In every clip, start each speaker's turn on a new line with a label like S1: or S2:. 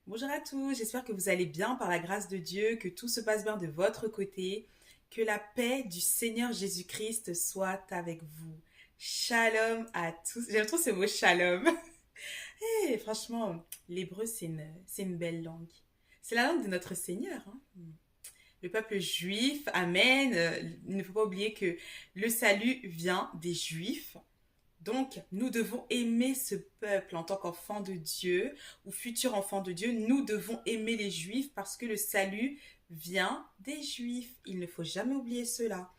S1: Bonjour à tous, j'espère que vous allez bien par la grâce de Dieu, que tout se passe bien de votre côté, que la paix du Seigneur Jésus-Christ soit avec vous. Shalom à tous. J'aime trop ce mot shalom. Et franchement, l'hébreu, c'est une belle langue. C'est la langue de notre Seigneur, hein. Le peuple juif, amen. Il ne faut pas oublier que le salut vient des Juifs. Donc, nous devons aimer ce peuple en tant qu'enfants de Dieu ou futurs enfants de Dieu. Nous devons aimer les Juifs parce que le salut vient des Juifs. Il ne faut jamais oublier cela.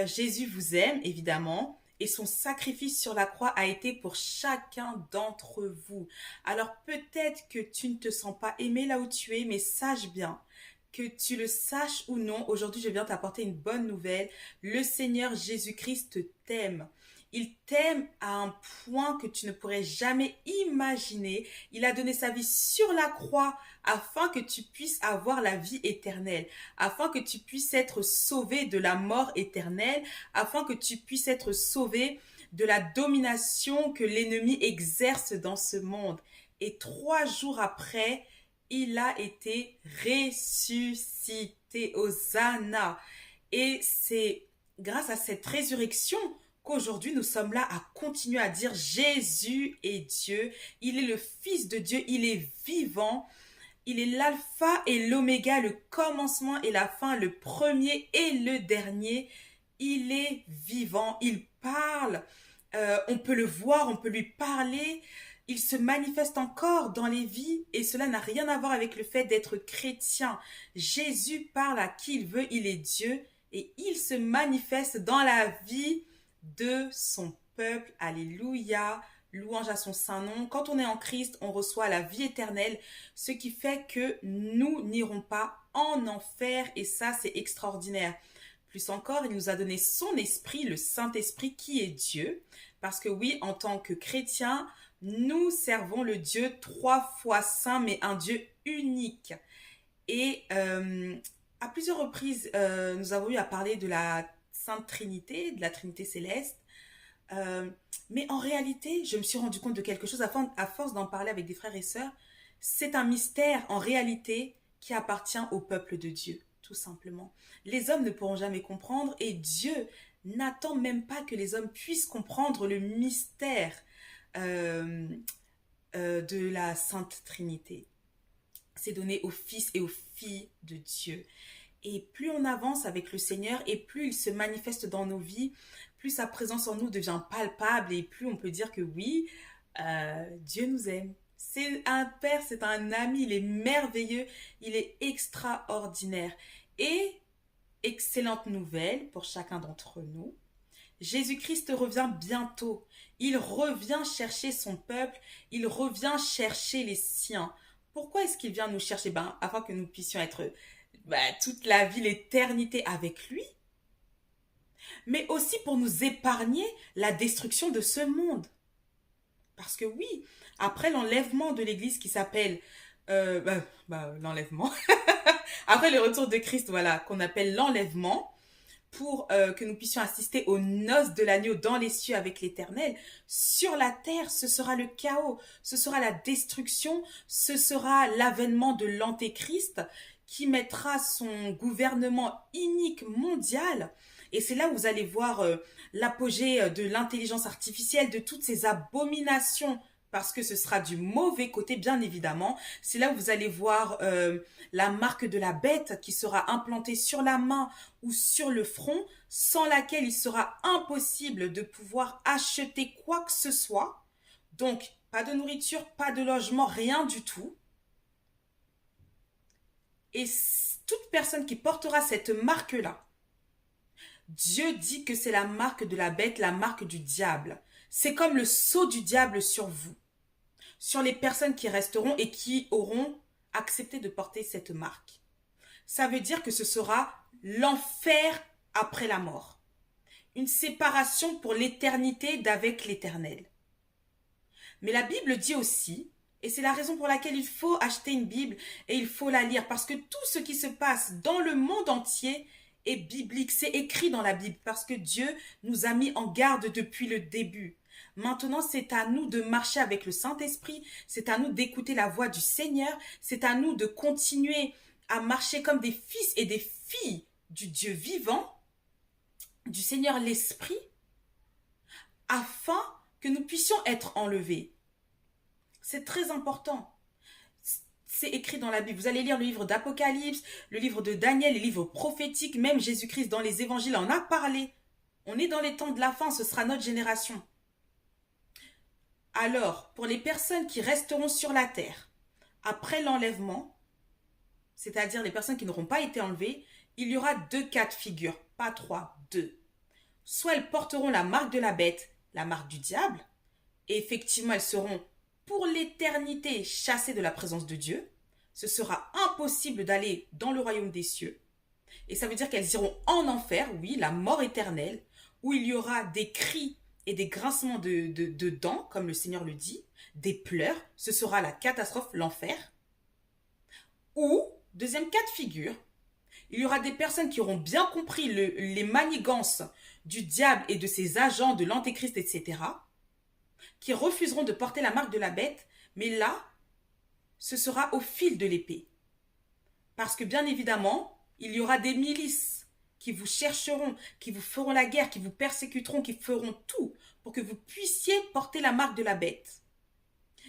S1: Jésus vous aime, évidemment, et son sacrifice sur la croix a été pour chacun d'entre vous. Alors peut-être que tu ne te sens pas aimé là où tu es, mais sache bien que tu le saches ou non, aujourd'hui je viens t'apporter une bonne nouvelle. Le Seigneur Jésus-Christ t'aime. Il t'aime à un point que tu ne pourrais jamais imaginer. Il a donné sa vie sur la croix afin que tu puisses avoir la vie éternelle, afin que tu puisses être sauvé de la mort éternelle, afin que tu puisses être sauvé de la domination que l'ennemi exerce dans ce monde. Et 3 jours après, il a été ressuscité. Hosanna. Et c'est grâce à cette résurrection qu'aujourd'hui nous sommes là à continuer à dire Jésus est Dieu, il est le Fils de Dieu, il est vivant, il est l'alpha et l'oméga, le commencement et la fin, le premier et le dernier. Il est vivant, il parle, on peut le voir, on peut lui parler. Il se manifeste encore dans les vies et cela n'a rien à voir avec le fait d'être chrétien. Jésus parle à qui il veut, il est Dieu et il se manifeste dans la vie de son peuple. Alléluia. Louange à son saint nom. Quand on est en Christ, on reçoit la vie éternelle, ce qui fait que nous n'irons pas en enfer et ça, c'est extraordinaire. Plus encore, il nous a donné son esprit, le Saint-Esprit qui est Dieu. Parce que oui, en tant que chrétiens, nous servons le Dieu 3 fois saint, mais un Dieu unique. Et à plusieurs reprises, nous avons eu à parler de la Sainte Trinité, de la Trinité céleste. Euh, mais en réalité, je me suis rendu compte de quelque chose à force d'en parler avec des frères et sœurs. C'est un mystère en réalité qui appartient au peuple de Dieu, tout simplement. Les hommes ne pourront jamais comprendre et Dieu n'attend même pas que les hommes puissent comprendre le mystère euh, de la Sainte Trinité. C'est donné aux fils et aux filles de Dieu. Et plus on avance avec le Seigneur et plus il se manifeste dans nos vies, plus sa présence en nous devient palpable et plus on peut dire que oui, Dieu nous aime. C'est un père, c'est un ami, il est merveilleux, il est extraordinaire. Et excellente nouvelle pour chacun d'entre nous, Jésus-Christ revient bientôt. Il revient chercher son peuple, il revient chercher les siens. Pourquoi est-ce qu'il vient nous chercher? Afin que nous puissions être toute la vie, l'éternité avec lui, mais aussi pour nous épargner la destruction de ce monde. Parce que oui, après l'enlèvement de l'Église qui s'appelle l'enlèvement, après le retour de Christ, voilà, qu'on appelle l'enlèvement, pour que nous puissions assister aux noces de l'agneau dans les cieux avec l'Éternel, sur la terre, ce sera le chaos, ce sera la destruction, ce sera l'avènement de l'Antéchrist qui mettra son gouvernement inique mondial. Et c'est là où vous allez voir l'apogée de l'intelligence artificielle, de toutes ces abominations, parce que ce sera du mauvais côté, bien évidemment. C'est là où vous allez voir la marque de la bête qui sera implantée sur la main ou sur le front, sans laquelle il sera impossible de pouvoir acheter quoi que ce soit. Donc, pas de nourriture, pas de logement, rien du tout. Et toute personne qui portera cette marque-là, Dieu dit que c'est la marque de la bête, la marque du diable. C'est comme le sceau du diable sur vous, sur les personnes qui resteront et qui auront accepté de porter cette marque. Ça veut dire que ce sera l'enfer après la mort. Une séparation pour l'éternité d'avec l'Éternel. Mais la Bible dit aussi, et c'est la raison pour laquelle il faut acheter une Bible et il faut la lire, parce que tout ce qui se passe dans le monde entier est biblique, c'est écrit dans la Bible, parce que Dieu nous a mis en garde depuis le début. Maintenant, c'est à nous de marcher avec le Saint-Esprit. C'est à nous d'écouter la voix du Seigneur. C'est à nous de continuer à marcher comme des fils et des filles du Dieu vivant, du Seigneur l'Esprit, afin que nous puissions être enlevés. C'est très important. C'est écrit dans la Bible. Vous allez lire le livre d'Apocalypse, le livre de Daniel, les livres prophétiques, même Jésus-Christ dans les évangiles en a parlé. On est dans les temps de la fin, ce sera notre génération. Alors, pour les personnes qui resteront sur la terre après l'enlèvement, c'est-à-dire les personnes qui n'auront pas été enlevées, il y aura 2 cas de figure, pas 3, 2. Soit elles porteront la marque de la bête, la marque du diable, et effectivement elles seront pour l'éternité chassées de la présence de Dieu. Ce sera impossible d'aller dans le royaume des cieux. Et ça veut dire qu'elles iront en enfer, oui, la mort éternelle, où il y aura des cris et des grincements de dents, comme le Seigneur le dit, des pleurs, ce sera la catastrophe, l'enfer. Ou, deuxième cas de figure, il y aura des personnes qui auront bien compris les manigances du diable et de ses agents, de l'antéchrist, etc., qui refuseront de porter la marque de la bête, mais là, ce sera au fil de l'épée. Parce que bien évidemment, il y aura des milices qui vous chercheront, qui vous feront la guerre, qui vous persécuteront, qui feront tout pour que vous puissiez porter la marque de la bête.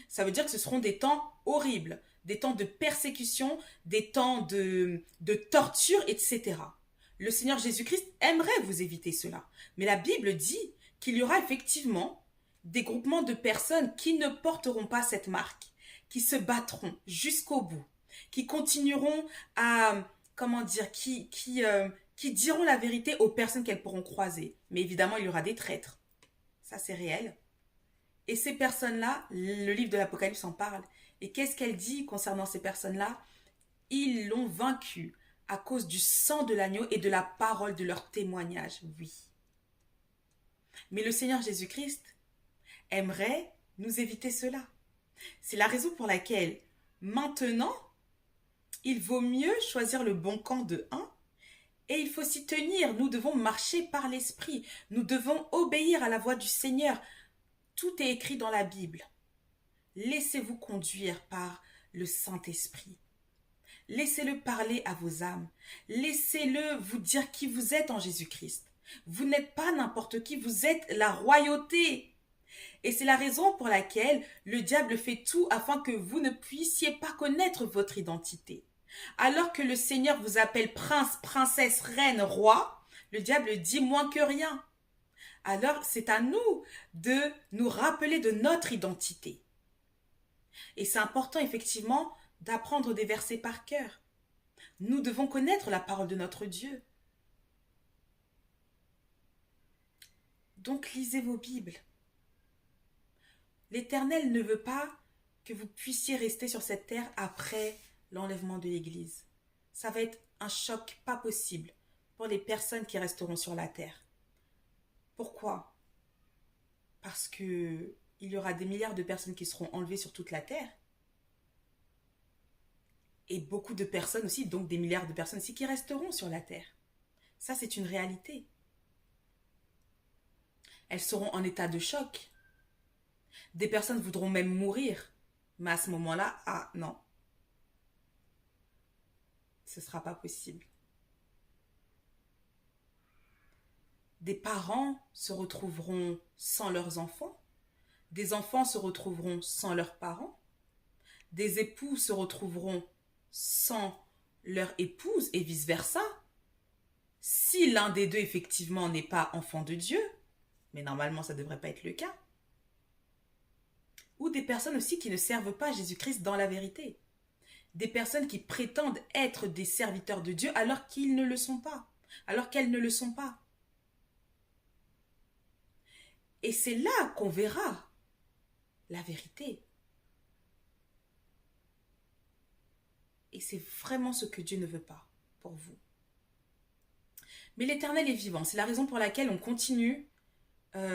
S1: Ça veut dire que ce seront des temps horribles, des temps de persécution, des temps de torture, etc. Le Seigneur Jésus-Christ aimerait vous éviter cela. Mais la Bible dit qu'il y aura effectivement des groupements de personnes qui ne porteront pas cette marque, qui se battront jusqu'au bout, qui continueront à, comment dire, qui diront la vérité aux personnes qu'elles pourront croiser. Mais évidemment, il y aura des traîtres. Ça, c'est réel. Et ces personnes-là, le livre de l'Apocalypse en parle. Et qu'est-ce qu'elle dit concernant ces personnes-là? Ils l'ont vaincu à cause du sang de l'agneau et de la parole de leur témoignage. Oui. Mais le Seigneur Jésus-Christ aimerait nous éviter cela. C'est la raison pour laquelle, maintenant, il vaut mieux choisir le bon camp de 1 et il faut s'y tenir. Nous devons marcher par l'Esprit. Nous devons obéir à la voix du Seigneur. Tout est écrit dans la Bible. Laissez-vous conduire par le Saint-Esprit. Laissez-le parler à vos âmes. Laissez-le vous dire qui vous êtes en Jésus-Christ. Vous n'êtes pas n'importe qui, vous êtes la royauté. Et c'est la raison pour laquelle le diable fait tout afin que vous ne puissiez pas connaître votre identité. Alors que le Seigneur vous appelle prince, princesse, reine, roi, le diable dit moins que rien. Alors c'est à nous de nous rappeler de notre identité. Et c'est important effectivement d'apprendre des versets par cœur. Nous devons connaître la parole de notre Dieu. Donc lisez vos Bibles. L'Éternel ne veut pas que vous puissiez rester sur cette terre après l'enlèvement de l'Église. Ça va être un choc pas possible pour les personnes qui resteront sur la terre. Pourquoi? Parce que il y aura des milliards de personnes qui seront enlevées sur toute la terre. Et beaucoup de personnes aussi, donc des milliards de personnes aussi qui resteront sur la terre. Ça, c'est une réalité. Elles seront en état de choc. Des personnes voudront même mourir. Mais à ce moment-là, ah non. Ce ne sera pas possible. Des parents se retrouveront sans leurs enfants. Des enfants se retrouveront sans leurs parents. Des époux se retrouveront sans leur épouse et vice-versa. Si l'un des deux, effectivement, n'est pas enfant de Dieu, mais normalement, ça ne devrait pas être le cas. Ou des personnes aussi qui ne servent pas Jésus-Christ dans la vérité. Des personnes qui prétendent être des serviteurs de Dieu alors qu'ils ne le sont pas, alors qu'elles ne le sont pas. Et c'est là qu'on verra la vérité. Et c'est vraiment ce que Dieu ne veut pas pour vous. Mais l'Éternel est vivant. C'est la raison pour laquelle on continue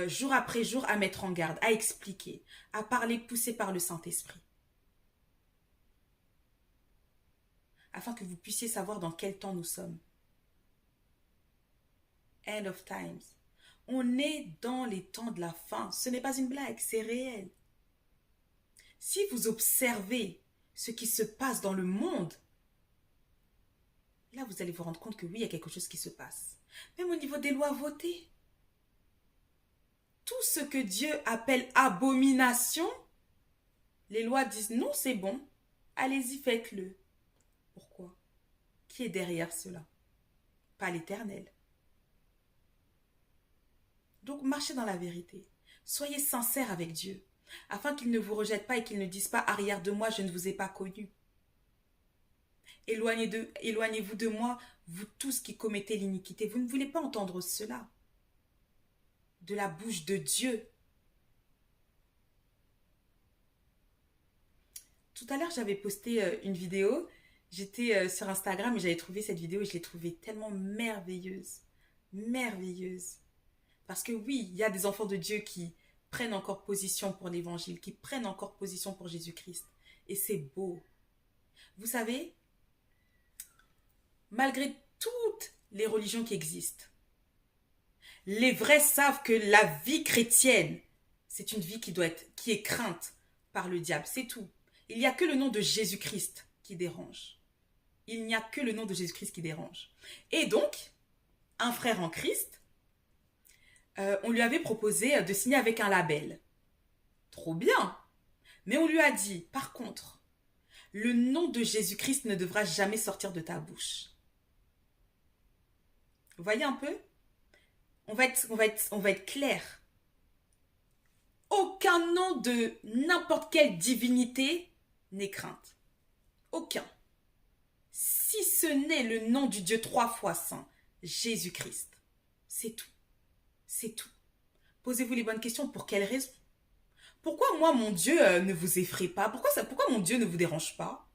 S1: jour après jour à mettre en garde, à expliquer, à parler poussé par le Saint-Esprit. Afin que vous puissiez savoir dans quel temps nous sommes. End of times. On est dans les temps de la fin. Ce n'est pas une blague, c'est réel. Si vous observez ce qui se passe dans le monde, là, vous allez vous rendre compte que oui, il y a quelque chose qui se passe. Même au niveau des lois votées. Tout ce que Dieu appelle abomination, les lois disent non, c'est bon. Allez-y, faites-le. Pourquoi? Qui est derrière cela? Pas l'Éternel. Donc, marchez dans la vérité. Soyez sincères avec Dieu, afin qu'il ne vous rejette pas et qu'il ne dise pas « Arrière de moi, je ne vous ai pas connu ». Éloignez-vous de moi, vous tous qui commettez l'iniquité. Vous ne voulez pas entendre cela de la bouche de Dieu. Tout à l'heure, j'avais posté une vidéo. J'étais sur Instagram et j'avais trouvé cette vidéo et je l'ai trouvée tellement merveilleuse. Merveilleuse. Parce que oui, il y a des enfants de Dieu qui prennent encore position pour l'évangile, qui prennent encore position pour Jésus-Christ. Et c'est beau. Vous savez, malgré toutes les religions qui existent, les vrais savent que la vie chrétienne, c'est une vie qui est crainte par le diable, c'est tout. Il n'y a que le nom de Jésus-Christ qui dérange. Il n'y a que le nom de Jésus-Christ qui dérange. Et donc, un frère en Christ, on lui avait proposé de signer avec un label. Trop bien. Mais on lui a dit, par contre, le nom de Jésus-Christ ne devra jamais sortir de ta bouche. Vous voyez un peu? On va être clair. Aucun nom de n'importe quelle divinité n'est crainte. Aucun. Si ce n'est le nom du Dieu 3 fois saint, Jésus-Christ. C'est tout. C'est tout. Posez-vous les bonnes questions. Pour quelle raison? Pourquoi moi, mon Dieu ne vous effraie pas? Pourquoi mon Dieu ne vous dérange pas?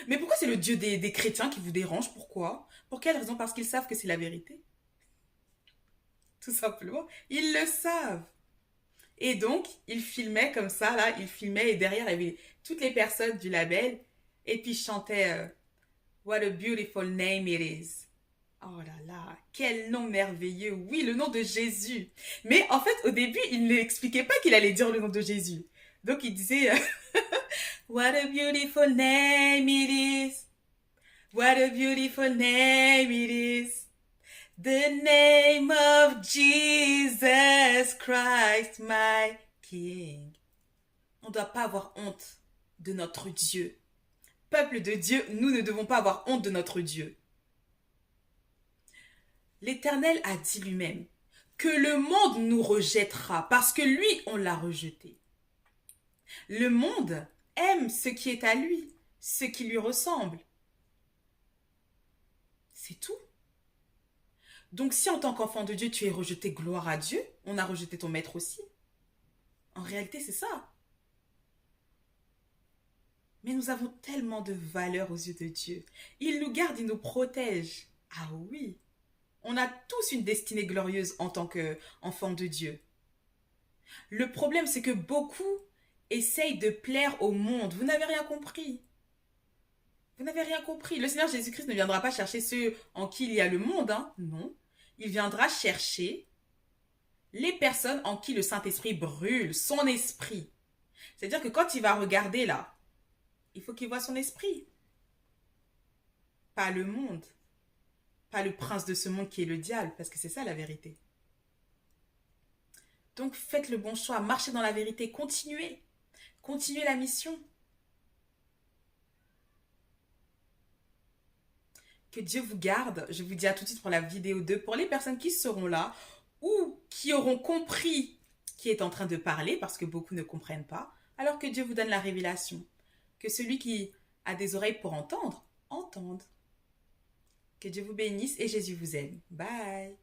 S1: Mais pourquoi c'est le Dieu des chrétiens qui vous dérange? Pourquoi? Pour quelle raison? Parce qu'ils savent que c'est la vérité. Tout simplement. Ils le savent. Et donc, ils filmaient comme ça, là. Ils filmaient et derrière, il y avait toutes les personnes du label. Et puis, ils chantaient What a beautiful name it is. Oh là là, quel nom merveilleux. Oui, le nom de Jésus. Mais en fait, au début, il n'expliquait pas qu'il allait dire le nom de Jésus. Donc, il disait What a beautiful name it is. What a beautiful name it is. The name of Jesus Christ, my King. On ne doit pas avoir honte de notre Dieu. Peuple de Dieu, nous ne devons pas avoir honte de notre Dieu. L'Éternel a dit lui-même que le monde nous rejettera parce que lui, on l'a rejeté. Le monde aime ce qui est à lui, ce qui lui ressemble. C'est tout. Donc si en tant qu'enfant de Dieu, tu es rejeté, gloire à Dieu, on a rejeté ton maître aussi. En réalité, c'est ça. Mais nous avons tellement de valeur aux yeux de Dieu. Il nous garde, il nous protège. Ah oui. On a tous une destinée glorieuse en tant qu'enfants de Dieu. Le problème, c'est que beaucoup essayent de plaire au monde. Vous n'avez rien compris. Vous n'avez rien compris. Le Seigneur Jésus-Christ ne viendra pas chercher ceux en qui il y a le monde. Hein? Non. Il viendra chercher les personnes en qui le Saint-Esprit brûle, son esprit. C'est-à-dire que quand il va regarder là, il faut qu'il voie son esprit. Pas le monde. Pas le prince de ce monde qui est le diable, parce que c'est ça la vérité. Donc faites le bon choix, marchez dans la vérité, continuez. Continuez la mission. Que Dieu vous garde. Je vous dis à tout de suite pour la vidéo 2. Pour les personnes qui seront là ou qui auront compris qui est en train de parler, parce que beaucoup ne comprennent pas, alors que Dieu vous donne la révélation. Que celui qui a des oreilles pour entendre, entende. Que Dieu vous bénisse et Jésus vous aime. Bye.